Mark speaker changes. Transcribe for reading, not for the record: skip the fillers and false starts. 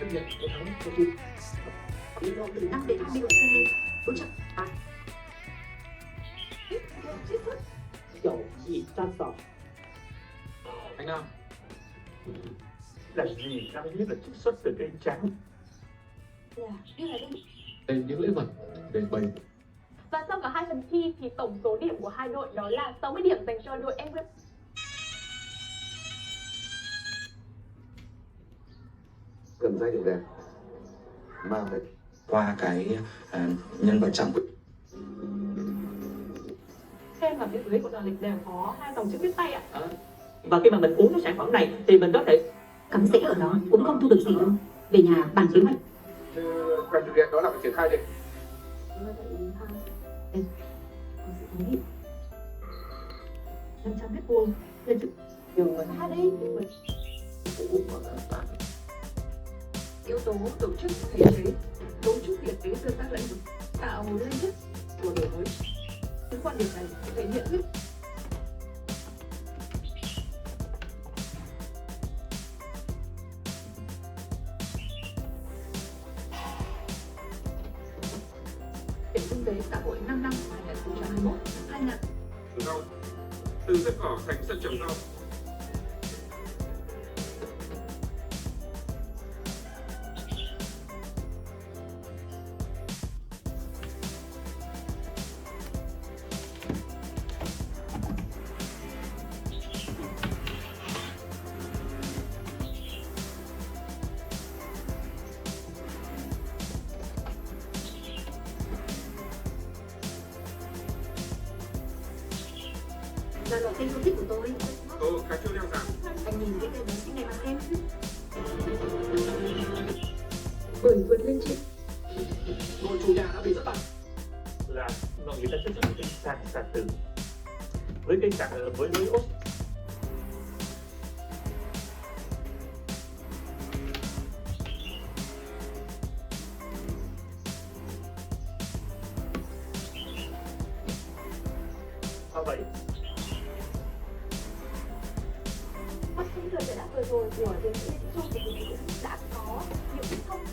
Speaker 1: chấp nhận chiến thắng cho tôi.
Speaker 2: Nhiệt độ từ 5 đến 20 độ C. Đối trọng à.
Speaker 1: Kiểu gì tan sọc.
Speaker 3: Anh Nam,
Speaker 4: Là gì ta biết là trích xuất từ cây trắng.
Speaker 2: Dạ, như là đây.
Speaker 1: Lên những lễ vật để bày.
Speaker 5: Và sau cả hai phần thi thì tổng số điểm của hai đội đó là 60 điểm dành cho đội England.
Speaker 6: Cầm giai điệu đẹp mà phải
Speaker 3: qua cái nhân vật trọng
Speaker 5: Thêm vào phía dưới của tờ lịch đều có hai dòng chữ viết tay ạ.
Speaker 7: Và khi mà mình uống cái sản phẩm này thì mình có thể
Speaker 2: Cắm rễ ở đó cũng không thu được gì đâu. Về nhà bàn kế hoạch.
Speaker 4: Chứ cần thực hiện đó là phải triển khai đi.
Speaker 2: Có sự thống nhất. 500 mét vuông. Lên chữ.
Speaker 5: Đường xa đi.
Speaker 2: Yếu tố tổ chức thể chế, cấu trúc liệt kế tương tác lẫn vực, tạo lên chất của đổi mới. Những quan điểm này thể hiện hết Kiểm kinh tế xã hội 5 năm 2021-2000.
Speaker 4: Rau, từ sân cỏ thành sân trồng rau.
Speaker 2: Là loại cây yêu thích của tôi.
Speaker 4: Cà chua leo ràng.
Speaker 2: Anh nhìn cái cây bánh xinh này mà xem. Bởi vượt lên trên.
Speaker 1: Đội chủ nhà đã bị thất bại.
Speaker 4: Là người ta sẽ chọn cây sạc tử. Với cây sạc với ốt. Vậy
Speaker 5: Bác sĩ thời giải đáp vừa rồi của tiến sĩ Lê Thị Trung thì cũng đã có những thông